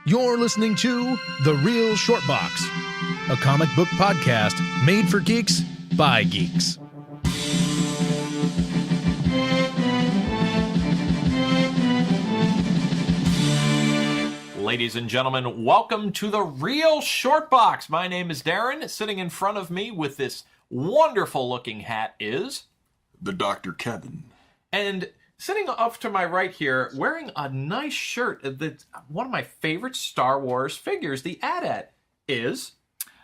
You're listening to The Real Short Box, a comic book podcast made for geeks by geeks. Ladies and gentlemen, welcome to The Real Short Box. My name is Darren. Sitting in front of me with this wonderful looking hat is the Dr. Kevin. And sitting off to my right here, wearing a nice shirt that's one of my favorite Star Wars figures, the AT-AT, is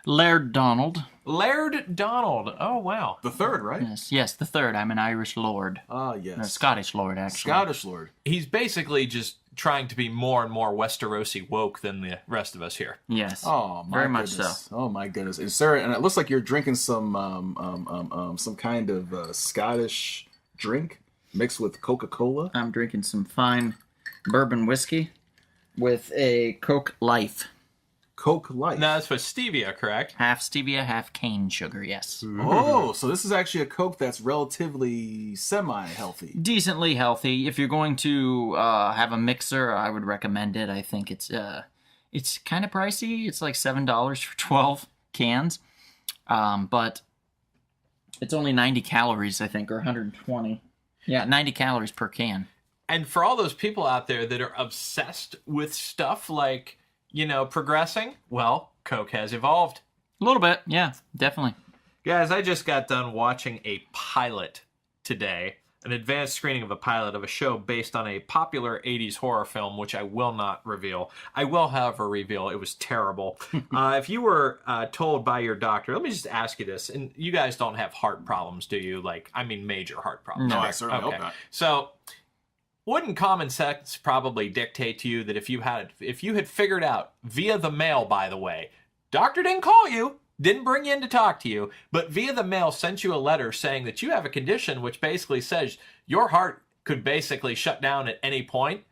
Laird Donald. Laird Donald. Oh, wow. The third, right? Yes, the third. I'm an Irish lord. Yes. No, Scottish lord, actually. Scottish lord. He's basically just trying to be more and more Westerosi woke than the rest of us here. Yes. Oh, my Very goodness. much so. Oh, my goodness. And sir, and it looks like you're drinking some kind of Scottish drink mixed with Coca-Cola. I'm drinking some fine bourbon whiskey with a Coke Life. Coke Life. Now, that's for stevia, correct? Half stevia, half cane sugar, yes. Oh, so this is actually a Coke that's relatively semi-healthy. Decently healthy. If you're going to have a mixer, I would recommend it. I think it's kind of pricey. It's like $7 for 12 cans. But it's only 90 calories, I think, or 120. Yeah, 90 calories per can. And for all those people out there that are obsessed with stuff like, progressing, well, Coke has evolved. A little bit, yeah, definitely. Guys, I just got done watching a pilot today, an advanced screening of a pilot of a show based on a popular 80s horror film, which I will not reveal. I will, however, reveal it was terrible. If you were told by your doctor, let me just ask you this, and you guys don't have heart problems, do you? Major heart problems. No, right? I certainly hope not. So, wouldn't common sense probably dictate to you that if you had figured out via the mail, by the way, doctor didn't call you, didn't bring you in to talk to you, but via the mail sent you a letter saying that you have a condition which basically says your heart could basically shut down at any point,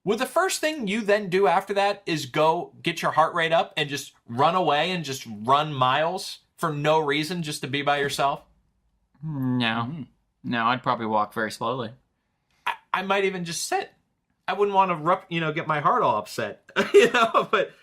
would the first thing you then do after that is go get your heart rate up and just run away and just run miles for no reason just to be by yourself? No. No, I'd probably walk very slowly. I might even just sit. I wouldn't want to, get my heart all upset, But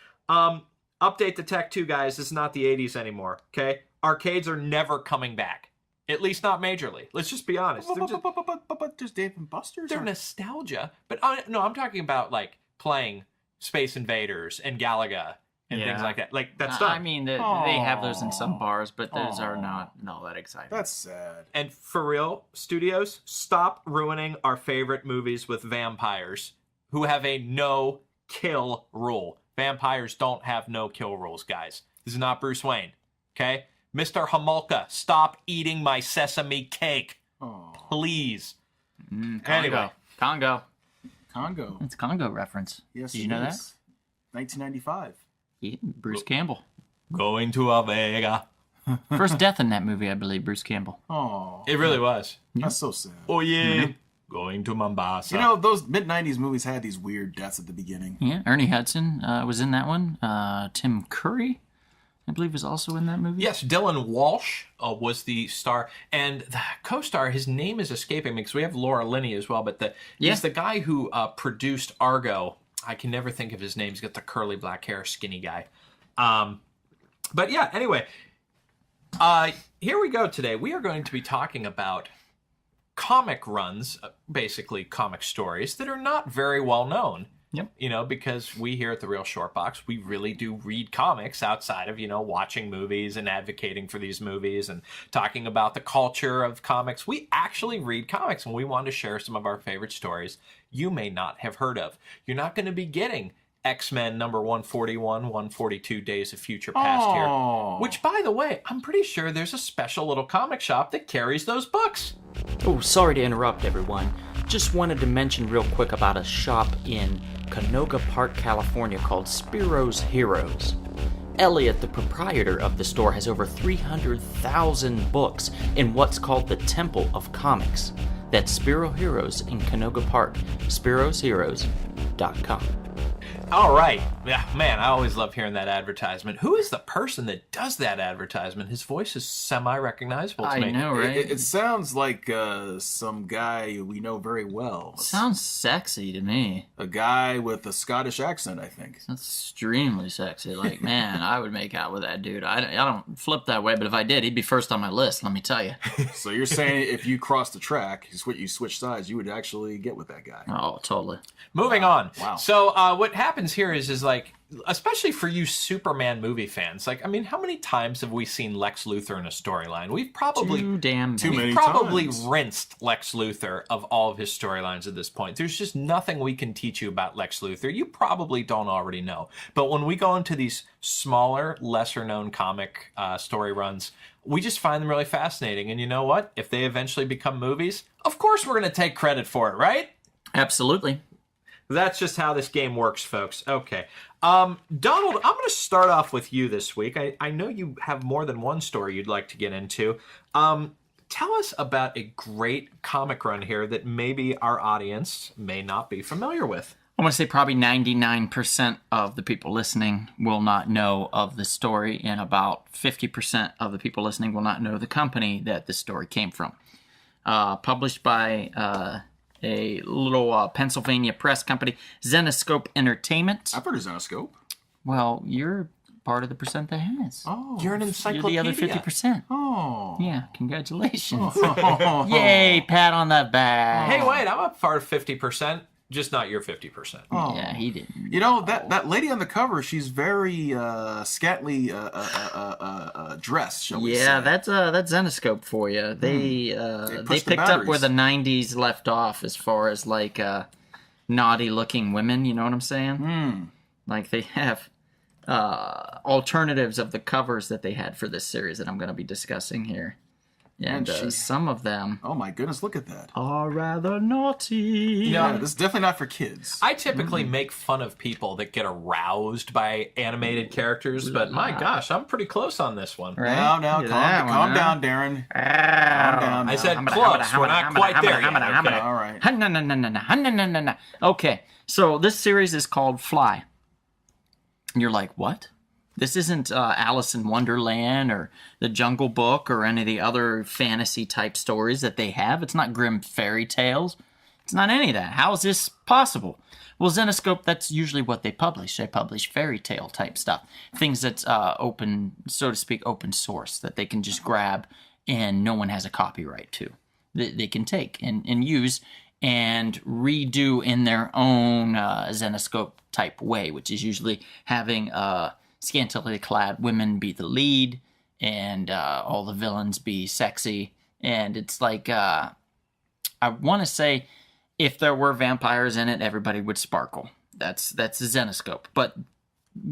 update the tech too, guys. This is not the 80s anymore. Okay, arcades are never coming back. At least not majorly. Let's just be honest. But there's Dave and Buster's. They're nostalgia, but no, I'm talking about like playing Space Invaders and Galaga and things like that. Like that's done. I mean, they have those in some bars, but those are not all that exciting. That's sad. And for real, studios, stop ruining our favorite movies with vampires who have a no-kill rule. Vampires don't have no-kill rules, guys. This is not Bruce Wayne, okay? Mr. Homolka, stop eating my sesame cake. Please. Congo. Anyway. Congo. It's Congo reference. Yes, Did you know that? 1995. Yeah, Bruce Campbell. Going to a Vega. First death in that movie, I believe, Bruce Campbell. Oh, It really was. that's so sad. Oh, yeah. Going to Mombasa. Those mid-90s movies had these weird deaths at the beginning. Yeah, Ernie Hudson was in that one. Tim Curry, I believe, was also in that movie. Yes, Dylan Walsh was the star, and the co-star, his name is escaping me because we have Laura Linney as well, but he's the guy who produced Argo. I can never think of his name. He's got the curly black hair, skinny guy. But yeah, anyway, here we go today. We are going to be talking about comic runs, basically comic stories that are not very well known. Yep. Because we here at The Real Short Box, we really do read comics outside of, watching movies and advocating for these movies and talking about the culture of comics. We actually read comics, and we want to share some of our favorite stories you may not have heard of. You're not going to be getting X-Men number 141, 142, Days of Future Past here. Which, by the way, I'm pretty sure there's a special little comic shop that carries those books. Oh, sorry to interrupt, everyone. Just wanted to mention real quick about a shop in Canoga Park, California called Spiro's Heroes. Elliot, the proprietor of the store, has over 300,000 books in what's called the Temple of Comics. That's Spiro Heroes in Canoga Park, spirosheroes.com. All right. Yeah, man, I always love hearing that advertisement. Who is the person that does that advertisement? His voice is semi-recognizable to me. I know, right? It sounds like some guy we know very well. Sounds sexy to me. A guy with a Scottish accent, I think. That's extremely sexy. Like, man, I would make out with that dude. I don't flip that way, but if I did, he'd be first on my list, let me tell you. So you're saying if you cross the track, you switch sides, you would actually get with that guy. Oh, totally. Moving on. Wow. So what happens here is like, especially for you Superman movie fans, like, I mean, how many times have we seen Lex Luthor in a storyline? We've probably Too many probably times. rinsed Lex Luthor of all of his storylines at this point. There's just nothing we can teach you about Lex Luthor. You probably don't already know. But when we go into these smaller, lesser-known comic story runs, we just find them really fascinating. And you know what? If they eventually become movies, of course we're going to take credit for it, right? Absolutely. That's just how this game works, folks. Okay. Donald, I'm going to start off with you this week. I know you have more than one story you'd like to get into. Tell us about a great comic run here that maybe our audience may not be familiar with. I want to say probably 99% of the people listening will not know of the story, and about 50% of the people listening will not know the company that the story came from. Published by a little Pennsylvania press company, Zenescope Entertainment. I've heard of Zenescope. Well, you're part of the percent that has. Oh. You're an You're encyclopedia. the other 50%. Oh. Yeah, congratulations. Yay, pat on the back. Hey, wait, I'm a part of 50%, just not your 50%. Oh. Yeah, he didn't. You know, that lady on the cover, she's very scantily dressed, shall we say. Yeah, that's Zenescope for you. They pushed the picked up where batteries. the 90s left off as far as like naughty looking women, you know what I'm saying? Like they have alternatives of the covers that they had for this series that I'm going to be discussing here. And some of them Oh my goodness, look at that. are rather naughty. Yeah, this is definitely not for kids. I typically make fun of people that get aroused by animated characters, but my gosh, I'm pretty close on this one. Right? Now, Look at that calm one, down, Darren. huh? Calm down. I said now. close. We're not quite there yet. Okay. All right. No. Okay, so this series is called Fly. And you're like, what? This isn't Alice in Wonderland or The Jungle Book or any of the other fantasy type stories that they have. It's not grim fairy tales. It's not any of that. How is this possible? Well, Zenescope, that's usually what they publish. They publish fairy tale type stuff. Things that's open, so to speak, open source that they can just grab and no one has a copyright to. They can take and use and redo in their own Zenescope type way, which is usually having scantily clad women be the lead and all the villains be sexy. And it's like, I want to say if there were vampires in it, everybody would sparkle. That's Zenescope. But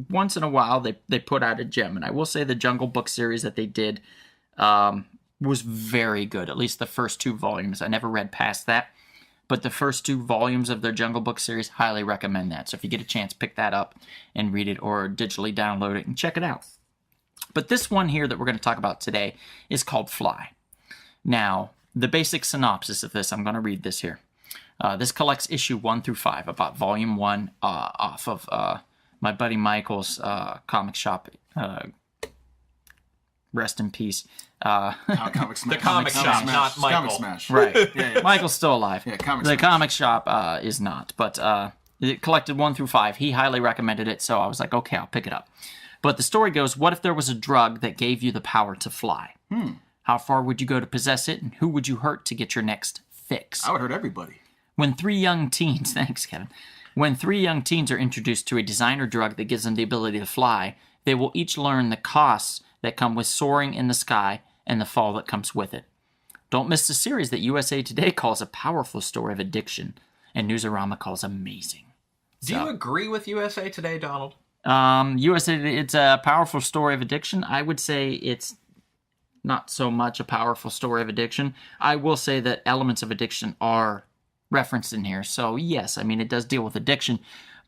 once in a while, they put out a gem. And I will say the Jungle Book series that they did was very good, at least the first 2 volumes. I never read past that. But the first 2 volumes of their Jungle Book series, highly recommend that. So if you get a chance, pick that up and read it or digitally download it and check it out. But this one here that we're going to talk about today is called Fly. Now, the basic synopsis of this, I'm going to read this here. This collects issue 1 through 5, about volume 1 off of my buddy Michael's comic shop. Rest in peace. Comic Smash. The comic shop, not Michael. Comic Smash. Right. Yeah. Michael's still alive. Yeah, Comic The Smash. comic shop is not, but it collected 1 through 5. He highly recommended it, so I was like, okay, I'll pick it up. But the story goes, what if there was a drug that gave you the power to fly? How far would you go to possess it, and who would you hurt to get your next fix? I would hurt everybody. When 3 young teens, thanks, Kevin. When 3 young teens are introduced to a designer drug that gives them the ability to fly, they will each learn the costs that come with soaring in the sky and the fall that comes with it. Don't miss the series that USA Today calls a powerful story of addiction and Newsarama calls amazing. Do you agree with USA Today, Donald? USA, it's a powerful story of addiction. I would say it's not so much a powerful story of addiction. I will say that elements of addiction are referenced in here. So yes, I mean, it does deal with addiction,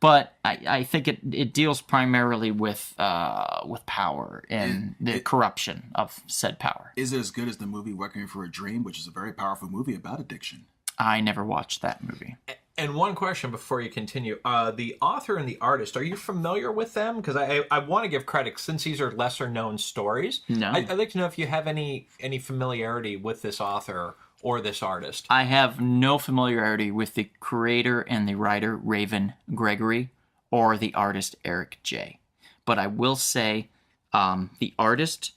but I think it deals primarily with power and the corruption of said power. Is it as good as the movie Requiem for a Dream, which is a very powerful movie about addiction? I never watched that movie. And one question before you continue. The author and the artist, are you familiar with them? Because I want to give credit, since these are lesser known stories. No. I'd like to know if you have any familiarity with this author or this artist. I have no familiarity with the creator and the writer, Raven Gregory, or the artist, Eric J. But I will say the artist,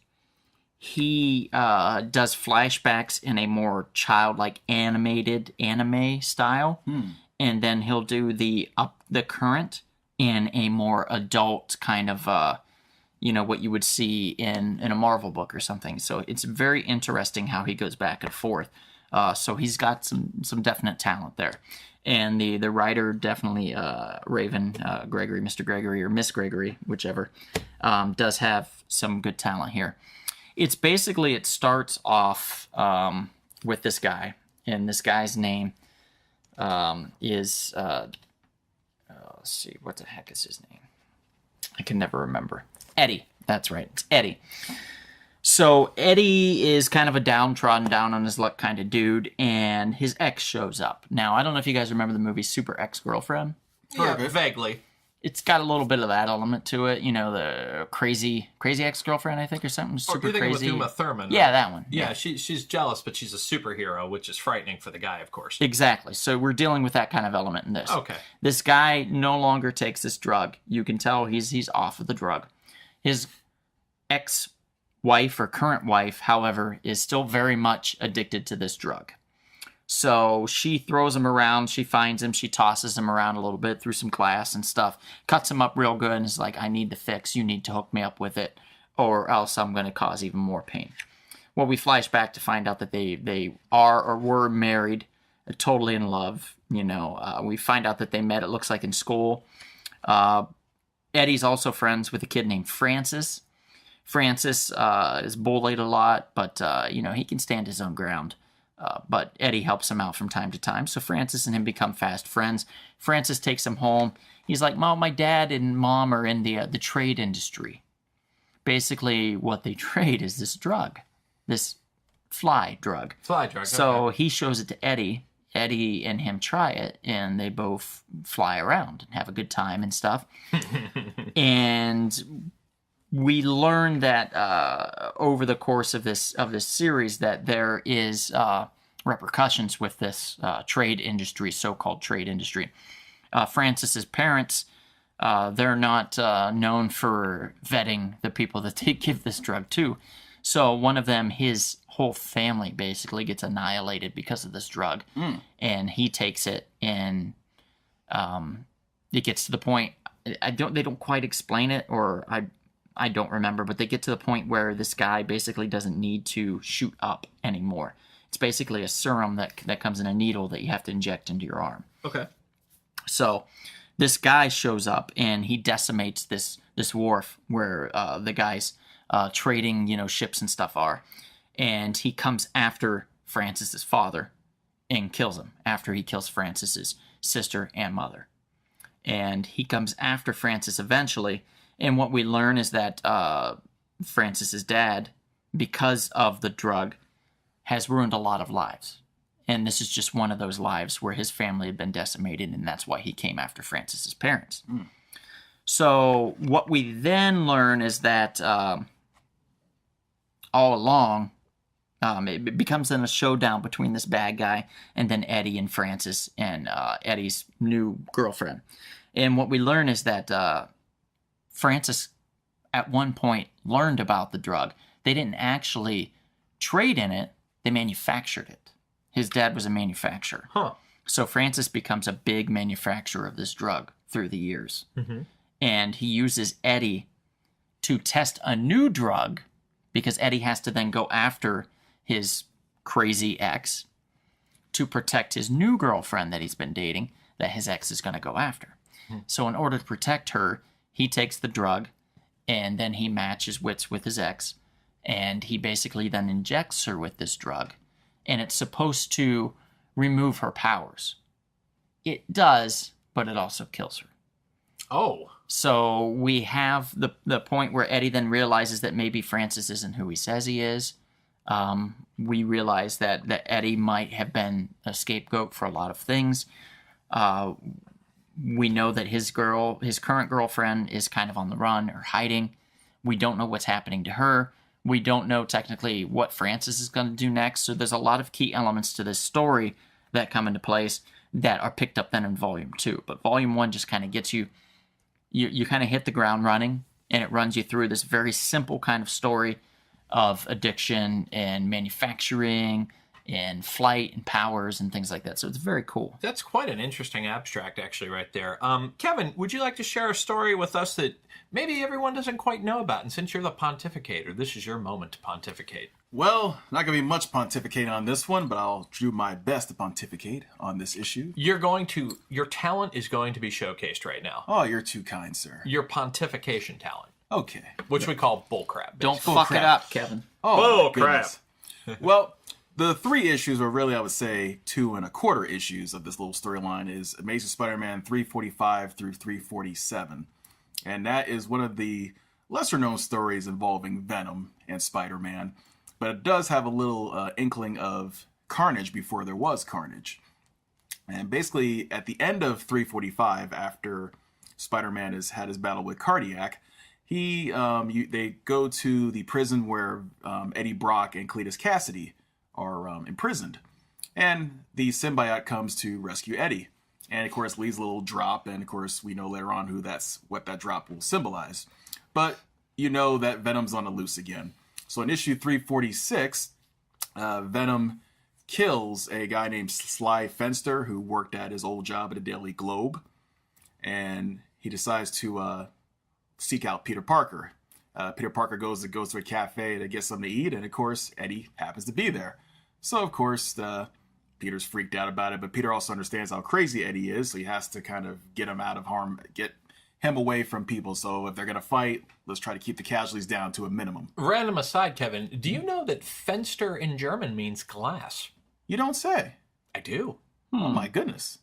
he does flashbacks in a more childlike animated anime style. And then he'll do the current in a more adult kind of, what you would see in a Marvel book or something. So it's very interesting how he goes back and forth. So he's got some definite talent there. And the writer definitely, Raven Gregory, Mr. Gregory, or Miss Gregory, whichever, does have some good talent here. It's basically, it starts off with this guy, and this guy's name is, let's see, what the heck is his name? I can never remember. Eddie. That's right. It's Eddie. So Eddie is kind of a downtrodden, down on his luck kind of dude, and his ex shows up. Now, I don't know if you guys remember the movie Super Ex-Girlfriend. Yeah, vaguely. It's got a little bit of that element to it, the crazy ex-girlfriend, I think, or something. Super you're crazy. With Uma Thurman. Yeah, that one. Yeah, she's jealous, but she's a superhero, which is frightening for the guy, of course. Exactly. So we're dealing with that kind of element in this. Okay. This guy no longer takes this drug. You can tell he's off of the drug. His ex-wife or current wife, however, is still very much addicted to this drug. So she throws him around, she finds him, she tosses him around a little bit through some glass and stuff, cuts him up real good, and is like, I need the fix, you need to hook me up with it, or else I'm going to cause even more pain. Well, we flash back to find out that they are or were married, totally in love. We find out that they met, it looks like, in school. Eddie's also friends with a kid named Francis. Francis is bullied a lot, but, he can stand his own ground. But Eddie helps him out from time to time. So Francis and him become fast friends. Francis takes him home. He's like, Mom, my dad and Mom are in the trade industry. Basically, what they trade is this drug, this fly drug. Fly drug. So okay. he shows it to Eddie. Eddie and him try it, and they both fly around and have a good time and stuff. And we learn that over the course of this series that there is repercussions with this trade industry, so-called trade industry. Francis's parents, they're not known for vetting the people that they give this drug to. So one of them, his whole family basically gets annihilated because of this drug, and he takes it, and it gets to the point. They don't quite explain it, or I don't remember, but they get to the point where this guy basically doesn't need to shoot up anymore. It's basically a serum that comes in a needle that you have to inject into your arm. Okay. So this guy shows up and he decimates this wharf where the guys trading ships and stuff are, and he comes after Francis's father and kills him after he kills Francis's sister and mother. And he comes after Francis eventually. And what we learn is that Francis's dad, because of the drug, has ruined a lot of lives. And this is just one of those lives where his family had been decimated, and that's why he came after Francis's parents. So what we then learn is that all along, it becomes then a showdown between this bad guy and then Eddie and Francis and Eddie's new girlfriend. And what we learn is that Francis, at one point, learned about the drug. They didn't actually trade in it. They manufactured it. His dad was a manufacturer. Huh. So Francis becomes a big manufacturer of this drug through the years. Mm-hmm. And he uses Eddie to test a new drug because Eddie has to then go after his crazy ex to protect his new girlfriend that he's been dating that his ex is going to go after. So in order to protect her, he takes the drug, and then he matches wits with his ex, and he basically then injects her with this drug, and it's supposed to remove her powers. It does, but it also kills her. Oh. So we have the point where Eddie then realizes that maybe Francis isn't who he says he is. We realize that Eddie might have been a scapegoat for a lot of things. We know that his current girlfriend is kind of on the run or hiding. We don't know what's happening to her. We don't know technically what Francis is going to do next. So there's a lot of key elements to this story that come into place that are picked up then in Volume 2. But Volume 1 just kind of gets you kind of hit the ground running, and it runs you through this very simple kind of story of addiction and manufacturing and flight and powers and things like that. So it's very cool. That's quite an interesting abstract, actually, right there. Kevin, would you like to share a story with us that maybe everyone doesn't quite know about? And since you're the pontificator, this is your moment to pontificate. Well, not going to be much pontificating on this one, but I'll do my best to pontificate on this issue. Your talent is going to be showcased right now. Oh, you're too kind, sir. Your pontification talent, Okay. which we call bullcrap. Don't Bull fuck crap. it up, Kevin. Oh, Bull crap. Well, the 3 issues, or really I would say 2 1/4 issues of this little storyline, is Amazing Spider-Man 345 through 347. And that is one of the lesser known stories involving Venom and Spider-Man. But it does have a little inkling of Carnage before there was Carnage. And basically, at the end of 345, after Spider-Man has had his battle with Cardiac, they go to the prison where Eddie Brock and Cletus Cassidy are imprisoned. And the symbiote comes to rescue Eddie. And of course leaves a little drop, and of course we know later on what that drop will symbolize. But you know that Venom's on the loose again. So in issue 346, Venom kills a guy named Sly Fenster, who worked at his old job at the Daily Globe. And he decides to seek out Peter Parker. Peter Parker goes to a cafe to get something to eat, and of course Eddie happens to be there. So of course Peter's freaked out about it, but Peter also understands how crazy Eddie is, so he has to kind of get him out of harm, get him away from people. So if they're going to fight, let's try to keep the casualties down to a minimum. Random aside, Kevin, do you know that Fenster in German means glass? You don't say. I do. Oh my goodness.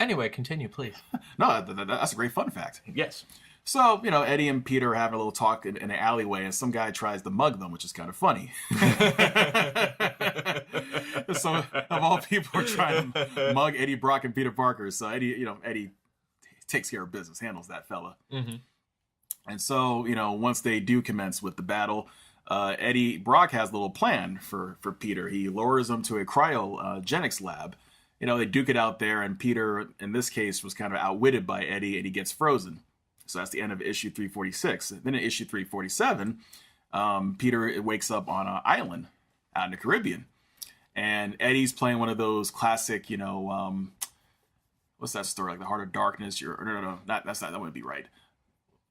Anyway, continue, please. No, that's a great fun fact. Yes. So, Eddie and Peter are having a little talk in an alleyway, and some guy tries to mug them, which is kind of funny. So, of all people, are trying to mug Eddie Brock and Peter Parker. So, Eddie takes care of business, handles that fella. Mm-hmm. And so, once they do commence with the battle, Eddie Brock has a little plan for Peter. He lures him to a cryogenics lab. They duke it out there, and Peter, in this case, was kind of outwitted by Eddie, and he gets frozen. So that's the end of issue 346. Then in issue 347, Peter wakes up on an island out in the Caribbean. And Eddie's playing one of those classic, what's that story? Like The Heart of Darkness? No, that wouldn't be right.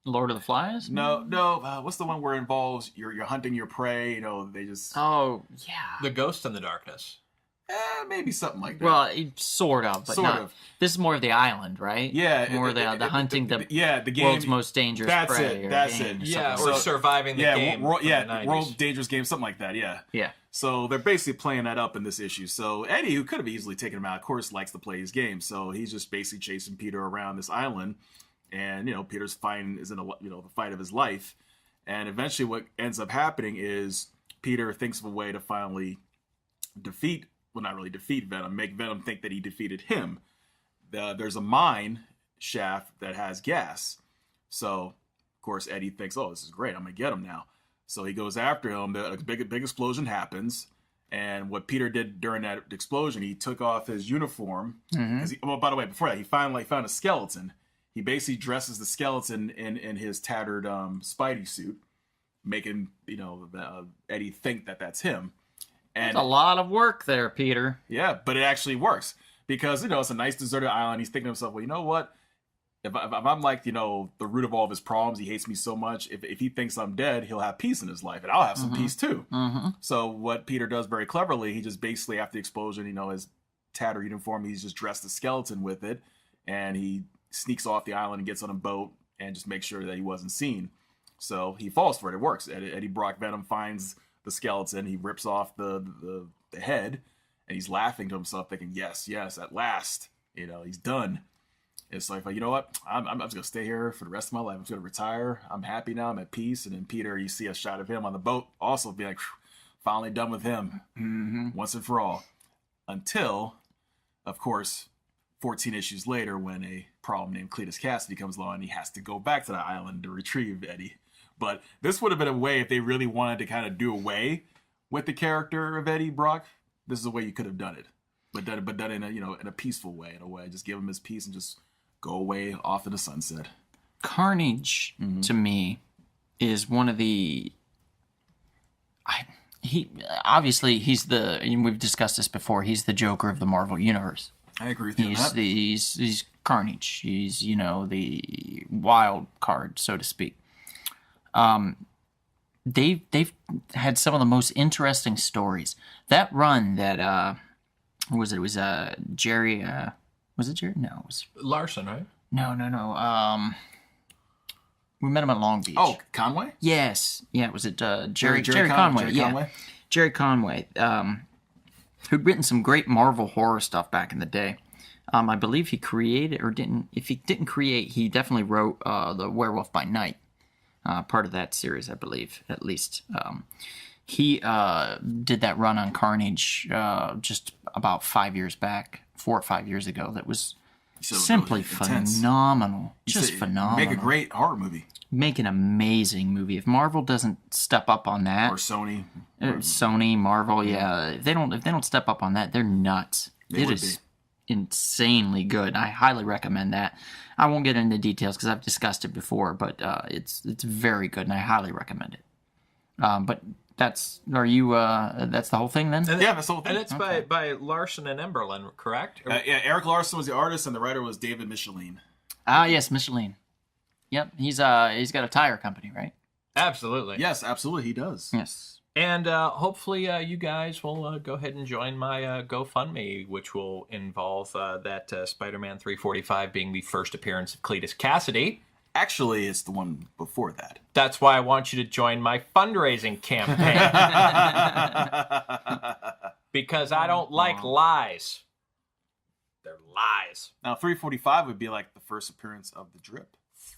Lord of the Flies? No. What's the one where it involves you're hunting your prey? They just... Oh, yeah. The Ghost in the Darkness. Maybe something like that. Well, sort of, but Sort not. of. This is more of the island, right? Yeah. More the hunting the game, world's most dangerous that's prey. it. That's game it. or Yeah, something. or surviving the game. World, from the 90s. World Dangerous Game, something like that. Yeah. Yeah. So they're basically playing that up in this issue. So Eddie, who could have easily taken him out, of course, likes to play his game. So he's just basically chasing Peter around this island, and Peter's fighting is in the fight of his life. And eventually, what ends up happening is Peter thinks of a way to finally defeat. Well, not really defeat Venom, make Venom think that he defeated him. There's a mine shaft that has gas. So, of course, Eddie thinks, oh, this is great. I'm going to get him now. So he goes after him. A big explosion happens. And what Peter did during that explosion, he took off his uniform. Mm-hmm. By the way, before that, he finally found a skeleton. He basically dresses the skeleton in his tattered Spidey suit, making, Eddie think that that's him. And That's a lot of work there, Peter. yeah, but it actually works because, it's a nice deserted island. He's thinking to himself, well, you know what? If I'm like, the root of all of his problems, he hates me so much. If he thinks I'm dead, he'll have peace in his life, and I'll have some peace too. Mm-hmm. So what Peter does very cleverly, he just basically, after the explosion, his tattered uniform, he's just dressed the skeleton with it, and he sneaks off the island and gets on a boat and just makes sure that he wasn't seen. So he falls for it. It works. Eddie Brock Venom finds the skeleton. He rips off the head, and he's laughing to himself, thinking, yes, at last, he's done. It's like, you know what? I'm just gonna stay here for the rest of my life. I'm just gonna retire. I'm happy now. I'm at peace. And then Peter, you see a shot of him on the boat, also being like, finally done with him, once and for all. Until, of course, 14 issues later, when a problem named Cletus Cassidy comes along, he has to go back to the island to retrieve Eddie. But this would have been a way, if they really wanted to kind of do away with the character of Eddie Brock, this is a way you could have done it. But done in a, in a peaceful way, just give him his peace and just go away off in the sunset. Carnage, to me, is one of the... we've discussed this before, he's the Joker of the Marvel Universe. I agree with you on that. He's Carnage. He's, the wild card, so to speak. They've had some of the most interesting stories. That run that who was it? It was Jerry. Was it Jerry? No, it was Larson, right? no. We met him at Long Beach. Oh, Conway? Yes. Yeah. Was it Jerry Conway? Conway? Jerry Conway? Jerry Conway. Who'd written some great Marvel horror stuff back in the day. I believe he created, or didn't. If he didn't create, he definitely wrote the Werewolf by Night. Part of that series, I believe, at least. He did that run on Carnage just about 4 or 5 years ago. That was simply really intense. Phenomenal. Just phenomenal. Make a great horror movie. Make an amazing movie. If Marvel doesn't step up on that, Or Sony. Sony, Marvel, if they don't step up on that, they're nuts. It is insanely good. I highly recommend that. I won't get into details because I've discussed it before, but it's very good and I highly recommend it. But that's the whole thing then? Yeah, that's the whole thing. And it's by Larson and Emberlin, correct? Yeah, Eric Larson was the artist and the writer was David Michelin. Ah, yes, Michelin. Yep, he's got a tire company, right? Absolutely. Yes, absolutely, he does. Yes. And hopefully you guys will go ahead and join my GoFundMe, which will involve that Spider-Man 345 being the first appearance of Cletus Cassidy. Actually, it's the one before that. That's why I want you to join my fundraising campaign. Because I don't like lies. They're lies. Now, 345 would be like the first appearance of the Drip.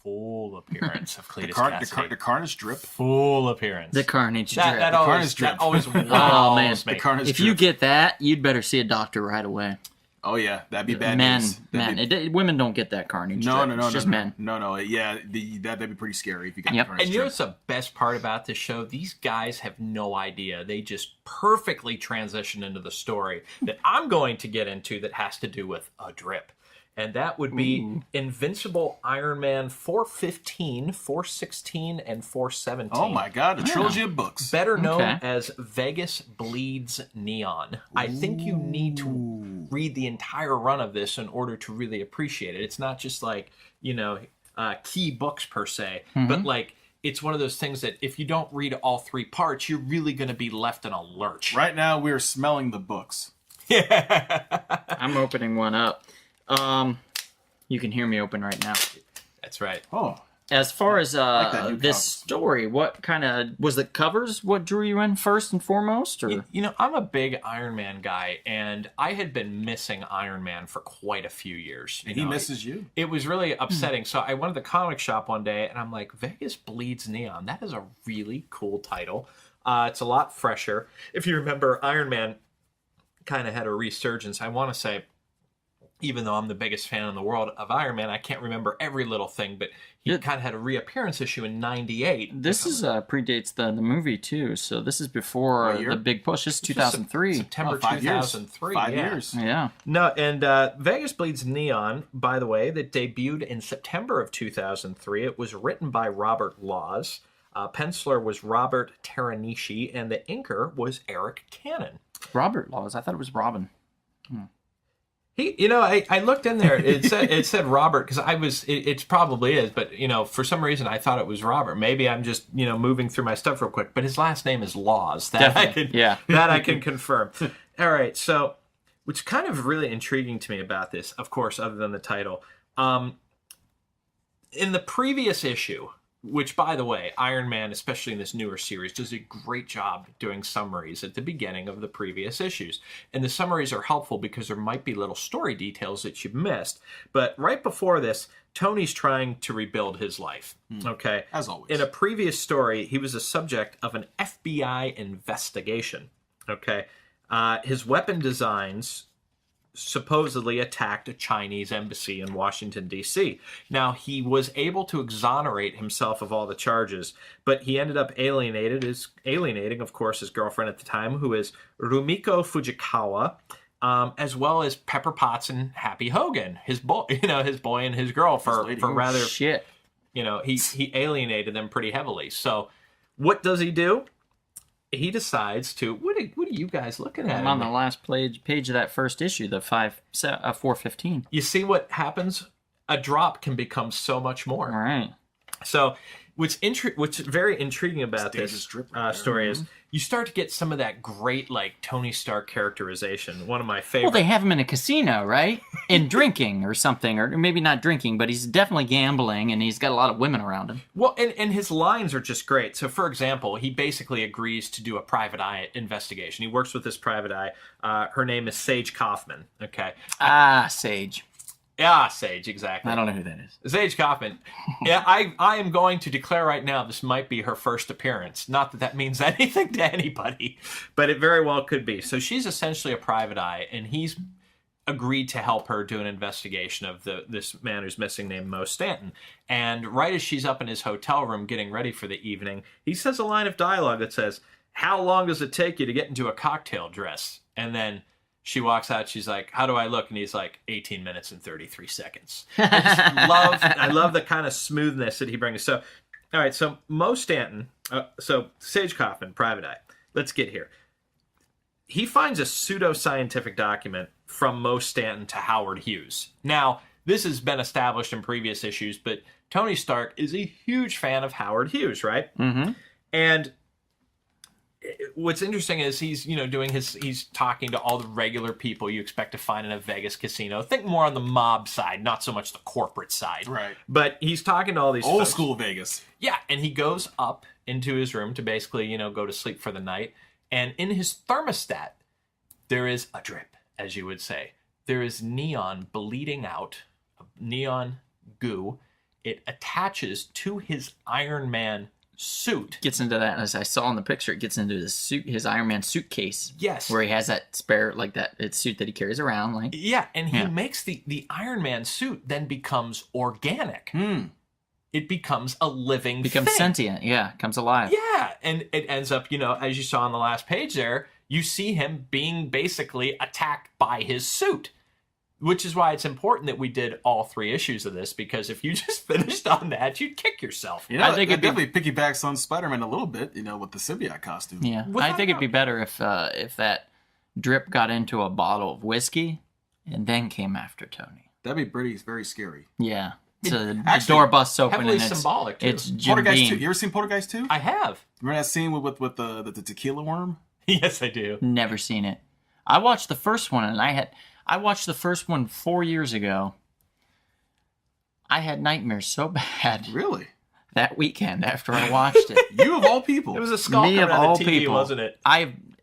Full appearance of Cletus Cassidy. The Carnage Drip. Full appearance. The Carnage That Drip. always Carnage Drip. wows Oh, man. me. The Carnage If Drip. you get that, you'd better see a doctor right away. Oh, yeah, that'd be bad Men, news. That'd be- women don't get that Carnage No, Drip. It's just men. No, yeah, that'd be pretty scary if you got Yep. the Carnage And you know Drip. what's the best part about this show? These guys have no idea. They just perfectly transition into the story that I'm going to get into that has to do with a drip. And that would be Invincible Iron Man 415, 416, and 417. Oh, my God, a trilogy of books. Better known Okay. as Vegas Bleeds Neon. I think you need to read the entire run of this in order to really appreciate it. It's not just like, key books per se, but like it's one of those things that if you don't read all three parts, you're really going to be left in a lurch. Right now, we're smelling the books. I'm opening one up. You can hear me open right now. That's right. Oh, As far as that new this comics. story, what kind of was the covers? What drew you in first and foremost, or I'm a big Iron Man guy, and I had been missing Iron Man for quite a few years. and he misses you. It was really upsetting. So I went to the comic shop one day, and I'm like, Vegas Bleeds Neon. That is a really cool title. It's a lot fresher. If you remember, Iron Man kind of had a resurgence. I want to say, even though I'm the biggest fan in the world of Iron Man, I can't remember every little thing, but he kind of had a reappearance issue in '98. this is predates the movie too. So this is before What year? the big push. This is 2003. September 5 years. 2003. 5 yeah. years. Yeah. No, and Vegas Bleeds Neon, by the way, that debuted in September of 2003. It was written by Robert Laws. Penciler was Robert Teranishi, and the inker was Eric Cannon. Robert Laws. I thought it was Robin. I looked in there. It said Robert because it probably is, but for some reason I thought it was Robert. Maybe I'm just moving through my stuff real quick. But his last name is Laws. That I can confirm. All right, so what's kind of really intriguing to me about this, of course, other than the title, in the previous issue. Which, by the way, Iron Man, especially in this newer series, does a great job doing summaries at the beginning of the previous issues. And the summaries are helpful because there might be little story details that you've missed. But right before this, Tony's trying to rebuild his life. Okay? As always. In a previous story, he was the subject of an FBI investigation. Okay? His weapon designs supposedly attacked a Chinese embassy in Washington, D.C. Now, he was able to exonerate himself of all the charges, but he ended up alienating, of course, his girlfriend at the time, who is Rumiko Fujikawa, as well as Pepper Potts and Happy Hogan, his boy and his girl for rather, Shit. he alienated them pretty heavily. So what does he do? He decides to, what are you guys looking at? I'm on the last page of that first issue, the 415. You see what happens? A drop can become so much more. All right. So what's very intriguing about Stages this drip right there. story is you start to get some of that great like Tony Stark characterization. One of my favorite. Well, they have him in a casino, right? And drinking or something, or maybe not drinking, but he's definitely gambling, and he's got a lot of women around him. Well, and his lines are just great. So, for example, he basically agrees to do a private eye investigation. He works with this private eye. Her name is Sage Kaufman. Okay. Sage. Yeah, Sage, exactly. I don't know who that is. Sage Kaufman. Yeah, I am going to declare right now this might be her first appearance. Not that that means anything to anybody, but it very well could be. So she's essentially a private eye, and he's agreed to help her do an investigation of this man who's missing named Mo Stanton. And right as she's up in his hotel room getting ready for the evening, he says a line of dialogue that says, "How long does it take you to get into a cocktail dress?" And then she walks out. She's like, "How do I look?" And he's like, 18 minutes and 33 seconds. I love the kind of smoothness that he brings. So, all right. So Mo Stanton, so Sage Kaufman, private eye. Let's get here. He finds a pseudo-scientific document from Mo Stanton to Howard Hughes. Now, this has been established in previous issues, but Tony Stark is a huge fan of Howard Hughes, right? Mm-hmm. And what's interesting is he's talking to all the regular people you expect to find in a Vegas casino. Think more on the mob side, not so much the corporate side. Right. But he's talking to all these Old folks. school Vegas. Yeah, and he goes up into his room to basically, go to sleep for the night. And in his thermostat, there is a drip, as you would say. There is neon bleeding out, neon goo. It attaches to his Iron Man suit. Gets into that, as I saw in the picture, it gets into his suit, his Iron Man suitcase. Yes. Where he has that spare, like that suit that he carries around. Like, Yeah, and he makes the Iron Man suit then becomes organic. It becomes a living becomes thing. sentient. Yeah, comes alive. Yeah, and it ends up, as you saw on the last page there, you see him being basically attacked by his suit, which is why it's important that we did all 3 issues of this, because if you just finished on that, you'd kick yourself. I think it definitely piggybacks on Spider-Man a little bit, with the symbiote costume. Yeah, Without I think it'd be better if that drip got into a bottle of whiskey and then came after Tony. That'd be very scary. Yeah. So the Actually, door busts open heavily and it's symbolic, too. It's Jim Poltergeist 2. Beam. You ever seen Poltergeist 2? I have. Remember that scene with the tequila worm? Yes, I do. Never seen it. I watched the first one, and I watched the first one 4 years ago. I had nightmares so bad Really? that weekend after I watched it. You of all people. It was a skull Me coming of out all of the TV, people, wasn't it?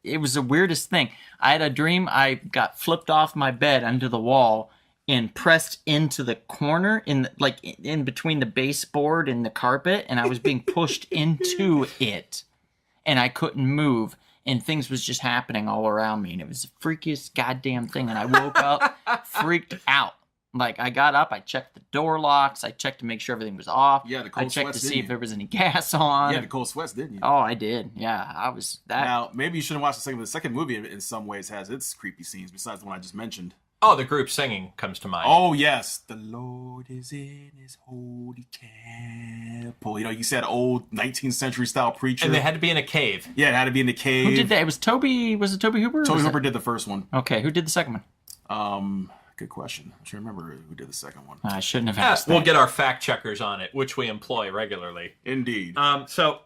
It was the weirdest thing. I had a dream I got flipped off my bed onto the wall and pressed into the corner in between the baseboard and the carpet, and I was being pushed into it, and I couldn't move, and things was just happening all around me, and it was the freakiest goddamn thing. And I woke up freaked out. Like, I got up, I checked the door locks, I checked to make sure everything was off. Yeah, the I cold checked sweats, to see didn't if you? there was any gas on. You had the cold sweats, didn't you? Oh, I did. Yeah, I was that. Now, maybe you shouldn't watch the second. The second movie, in some ways, has its creepy scenes besides the one I just mentioned. Oh, the group singing comes to mind. Oh yes, the Lord is in His holy temple. You said old 19th century style preacher. And they had to be in a cave. Yeah, it had to be in the cave. Who did that? It was Toby. Was it Toby Hooper? Toby Hooper did the first one. Okay, who did the second one? Good question. I'm trying to remember who did the second one. I shouldn't have Yes, asked we'll that. get our fact checkers on it, which we employ regularly. Indeed. So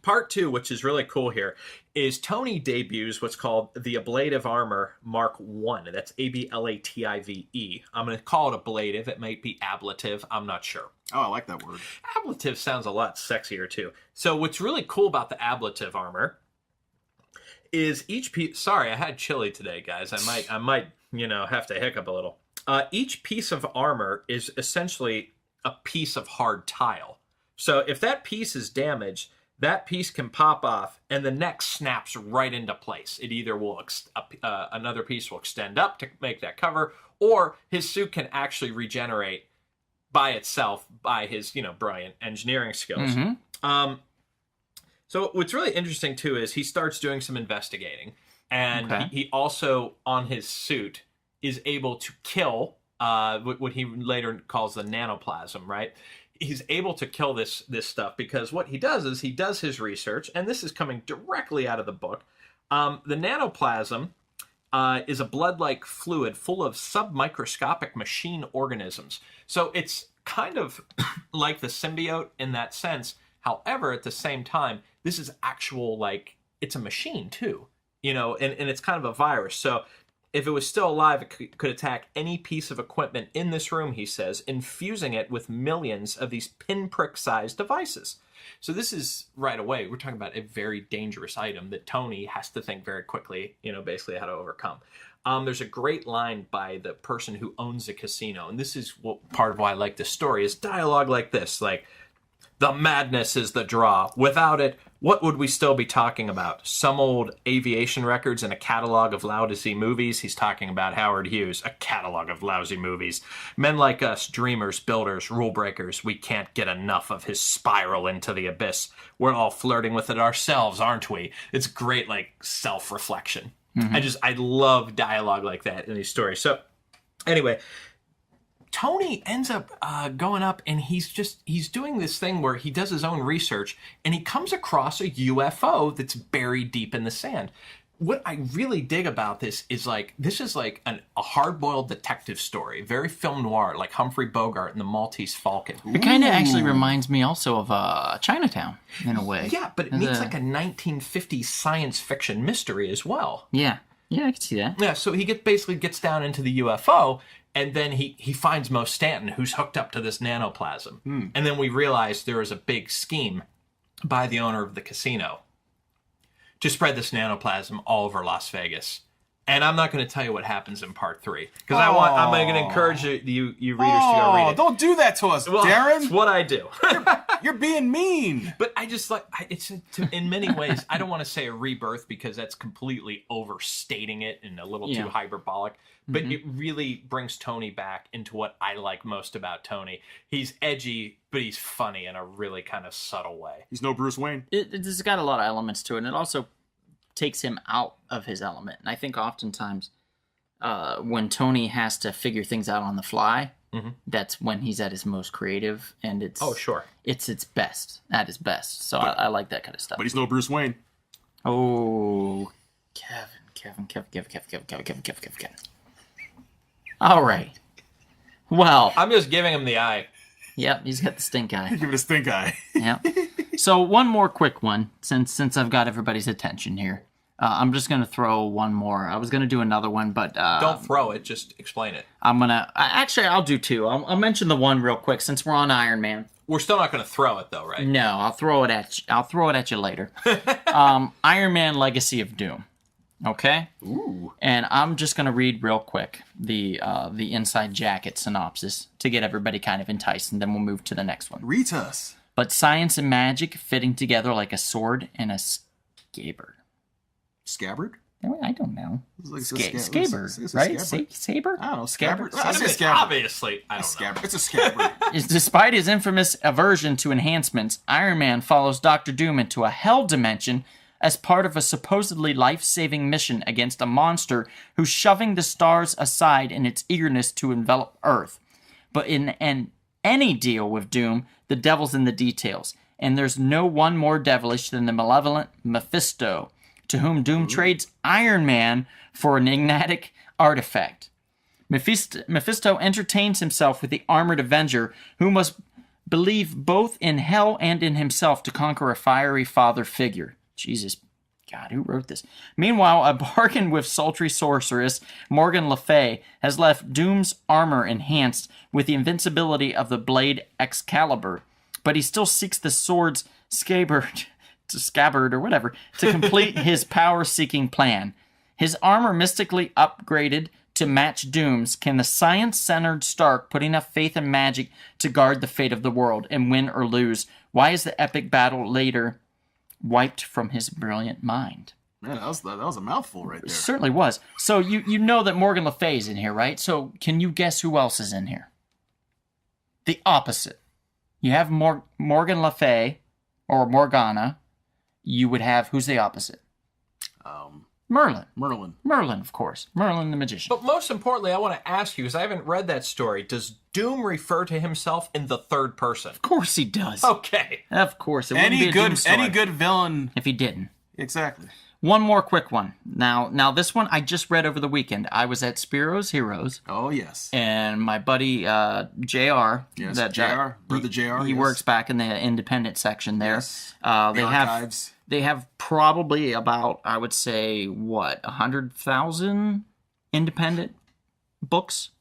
part 2, which is really cool here, is Tony debuts what's called the Ablative Armor Mark 1. That's ABLATIVE. I'm going to call it ablative. It might be ablative. I'm not sure. Oh, I like that word. Ablative sounds a lot sexier, too. So what's really cool about the ablative armor is each piece... Sorry, I had chili today, guys. I might have to hiccup a little. Each piece of armor is essentially a piece of hard tile. So if that piece is damaged, that piece can pop off and the neck snaps right into place. It either will another piece will extend up to make that cover, or his suit can actually regenerate by itself by his brilliant engineering skills. So what's really interesting too is he starts doing some investigating, and he also on his suit is able to kill what he later calls the nanoplasm, right? He's able to kill this stuff because what he does is he does his research, and this is coming directly out of the book. The nanoplasm is a blood-like fluid full of submicroscopic machine organisms. So it's kind of like the symbiote in that sense. However, at the same time, this is actual, it's a machine too, and it's kind of a virus. So if it was still alive, it could attack any piece of equipment in this room, he says, infusing it with millions of these pinprick-sized devices. So this is, right away, we're talking about a very dangerous item that Tony has to think very quickly, basically how to overcome. There's a great line by the person who owns the casino, and this is part of why I like this story, is dialogue like this, the madness is the draw. Without it, what would we still be talking about? Some old aviation records and a catalog of lousy movies? He's talking about Howard Hughes, a catalog of lousy movies. Men like us, dreamers, builders, rule breakers, we can't get enough of his spiral into the abyss. We're all flirting with it ourselves, aren't we? It's great, self-reflection. I love dialogue like that in these stories. So, anyway, Tony ends up going up, and he's doing this thing where he does his own research, and he comes across a UFO that's buried deep in the sand. What I really dig about this is this is a hard-boiled detective story, very film noir, like Humphrey Bogart and the Maltese Falcon. It kind of actually reminds me also of Chinatown in a way. Yeah, but it meets a 1950s science fiction mystery as well. Yeah, I can see that. Yeah, so he basically gets down into the UFO, and then he finds Mo Stanton, who's hooked up to this nanoplasm. And then we realize there is a big scheme by the owner of the casino to spread this nanoplasm all over Las Vegas. And I'm not going to tell you what happens in part 3, because I'm going to encourage you readers to go read it. Don't do that to us, Well, Darren. It's what I do. You're being mean. But I just it's in many ways, I don't want to say a rebirth because that's completely overstating it and a little too hyperbolic. But it really brings Tony back into what I like most about Tony. He's edgy, but he's funny in a really kind of subtle way. He's no Bruce Wayne. It's got a lot of elements to it, and it also takes him out of his element. And I think oftentimes when Tony has to figure things out on the fly, that's when he's at his most creative, and it's its best at his best. So I like that kind of stuff. But he's no Bruce Wayne. Oh, Kevin. All right. Well, I'm just giving him the eye. Yep, he's got the stink eye. Give it a stink eye. Yep. So one more quick one, since I've got everybody's attention here. I'm just gonna throw one more. I was gonna do another one, but don't throw it. Just explain it. I'll do two. I'll mention the one real quick since we're on Iron Man. We're still not gonna throw it though, right? No, I'll throw it at you. I'll throw it at you later. Iron Man: Legacy of Doom. Okay. Ooh. And I'm just gonna read real quick the inside jacket synopsis to get everybody kind of enticed, and then we'll move to the next one. Read us. But science and magic fitting together like a sword and a scabbard. Scabbard? I don't know. It's Scabbard, it's right? scabbard. Saber? I don't know. Scabbard? I say scabbard. Obviously, I don't know. Scabbard. It's a scabbard. Despite his infamous aversion to enhancements, Iron Man follows Dr. Doom into a hell dimension as part of a supposedly life-saving mission against a monster who's shoving the stars aside in its eagerness to envelop Earth. But in any deal with Doom, the devil's in the details, and there's no one more devilish than the malevolent Mephisto, to whom Doom trades Iron Man for an enigmatic artifact. Mephisto entertains himself with the armored Avenger, who must believe both in hell and in himself to conquer a fiery father figure. Jesus, God, who wrote this? Meanwhile, a bargain with sultry sorceress Morgan Le Fay has left Doom's armor enhanced with the invincibility of the blade Excalibur, but he still seeks the sword's scabbard or whatever to complete his power-seeking plan. His armor mystically upgraded to match Doom's, can the science-centered Stark put enough faith and magic to guard the fate of the world and win or lose? Why is the epic battle later wiped from his brilliant mind. Man, that was a mouthful right It there. certainly was. So you know that Morgan Le Fay's in here, right? So can you guess who else is in here? The opposite. You have Morgan Le Fay or Morgana. You would have, who's the opposite? Merlin. Merlin, of course. Merlin the magician. But most importantly, I want to ask you, because I haven't read that story, does Doom refer to himself in the third person? Of course he does. Okay. Of course. It wouldn't be a Doom story Any good villain. if he didn't. Exactly. One more quick one. Now this one I just read over the weekend. I was at Spiro's Heroes, Oh, yes. and my buddy JR, Yes, JR, Brother JR, he yes. works back in the independent section there. Yes. They The have archives. they have probably about, I would say, 100,000 independent books.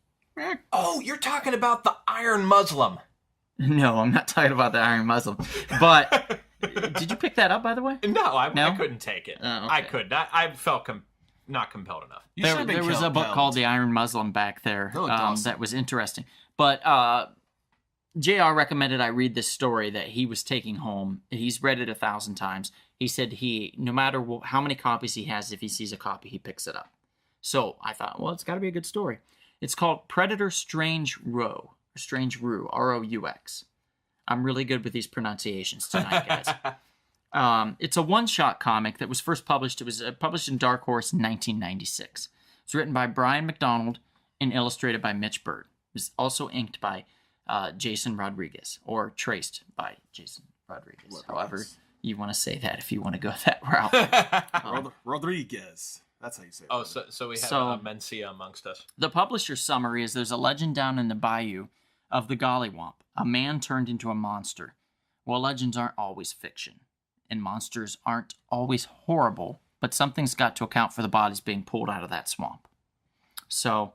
Oh, you're talking about the Iron Muslim. No, I'm not talking about the Iron Muslim. But did you pick that up, by the way? No, I No? couldn't take it. Oh, okay. I couldn't. I felt not compelled enough. You should There, have been there was a book compelled. called The Iron Muslim back there That looked awesome. that was interesting. But JR recommended I read this story that he was taking home. He's read it 1,000 times. He said no matter how many copies he has, if he sees a copy, he picks it up. So I thought, well, it's got to be a good story. It's called Predator Strange Roux, R-O-U-X. I'm really good with these pronunciations tonight, guys. It's a one-shot comic that was first published. It was published in Dark Horse in 1996. It's written by Brian McDonald and illustrated by Mitch Bird. It was also inked by Jason Rodriguez, or traced by Jason Rodriguez. However you want to say that, if you want to go that route. Rodriguez. That's how you say it. Oh, so we have So- Mencia amongst us. The publisher's summary is there's a legend down in the bayou of the Gollywomp, a man turned into a monster. Well, legends aren't always fiction, and monsters aren't always horrible, but something's got to account for the bodies being pulled out of that swamp. So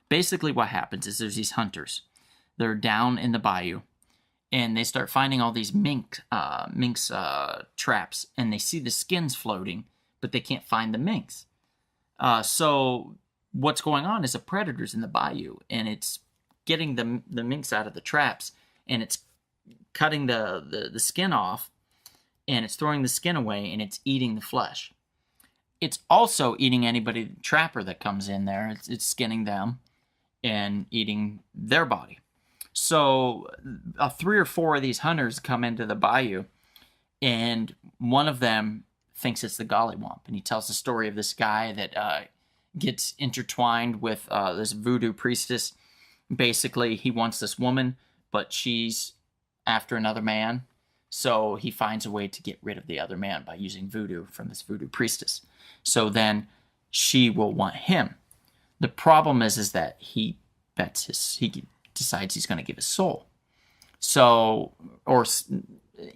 basically what happens is there's these hunters. They're down in the bayou, and they start finding all these minks traps, and they see the skins floating, but they can't find the minks. So what's going on is a predator's in the bayou, and it's getting the minks out of the traps, and it's cutting the skin off, and it's throwing the skin away, and it's eating the flesh. It's also eating anybody, trapper that comes in there. It's skinning them and eating their body. So 3 or 4 of these hunters come into the bayou, and one of them thinks it's the Gollywomp, and he tells the story of this guy that gets intertwined with this voodoo priestess. Basically, he wants this woman, but she's after another man, so he finds a way to get rid of the other man by using voodoo from this voodoo priestess. So then she will want him. The problem is that he decides he's going to give his soul. So, or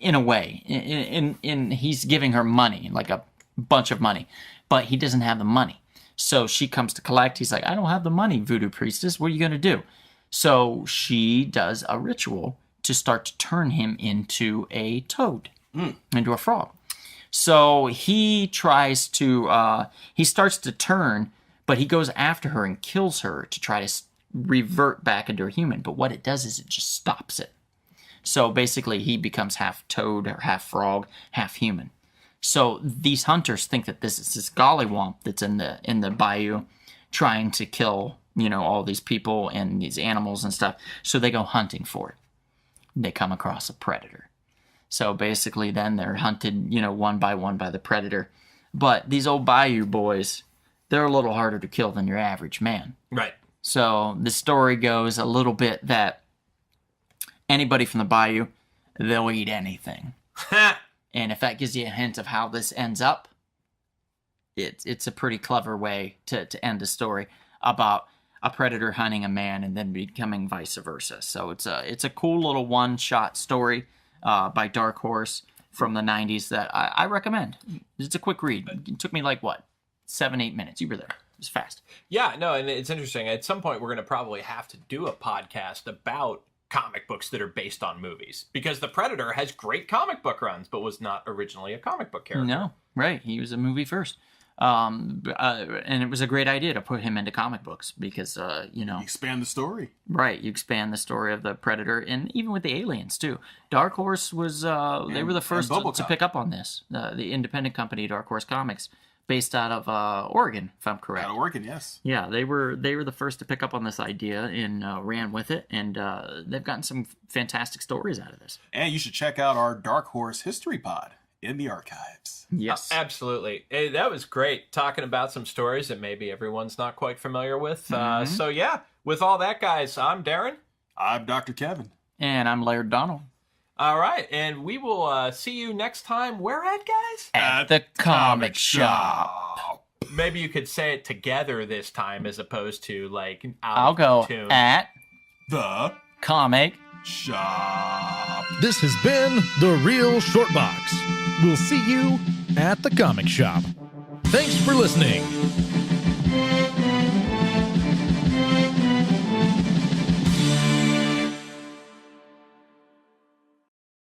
in a way, in he's giving her money, like a bunch of money, but he doesn't have the money. So she comes to collect. He's like, I don't have the money, voodoo priestess. What are you going to do? So she does a ritual to start to turn him into a toad, into a frog. So he tries to, he starts to turn, but he goes after her and kills her to try to revert back into a human. But what it does is it just stops it. So basically he becomes half toad or half frog, half human. So these hunters think that this is this Gollywomp that's in the bayou trying to kill, all these people and these animals and stuff. So they go hunting for it. They come across a predator. So basically then they're hunted, one by one by the predator. But these old bayou boys, they're a little harder to kill than your average man. Right. So the story goes a little bit that anybody from the bayou, they'll eat anything. And if that gives you a hint of how this ends up, it's a pretty clever way to end a story about a predator hunting a man and then becoming vice versa. So it's a cool little one-shot story by Dark Horse from the 90s that I recommend. It's a quick read. It took me 7-8 minutes. You were there. It was fast. Yeah, no, and it's interesting. At some point, we're going to probably have to do a podcast about comic books that are based on movies, because the Predator has great comic book runs, but was not originally a comic book character. No, right. He was a movie first. And it was a great idea to put him into comic books because, Expand the story. right, you expand the story of the Predator, and even with the aliens too. Dark Horse was they were the first to Robocop. pick up on this. The independent company Dark Horse Comics, based out of Oregon, if I'm correct. Out of Oregon, yes. Yeah, they were the first to pick up on this idea and ran with it, and they've gotten some fantastic stories out of this. And you should check out our Dark Horse History Pod in the archives. Yes, Absolutely. Hey, that was great talking about some stories that maybe everyone's not quite familiar with. So, yeah, with all that, guys, I'm Darren. I'm Dr. Kevin. and I'm Laird Donald All right, and we will see you next time. Where at, guys? at the comic shop. Maybe you could say it together this time as opposed to, like, out I'll of go tune. at The comic. shop. This has been The Real Short Box. We'll see you at the comic shop. Thanks for listening.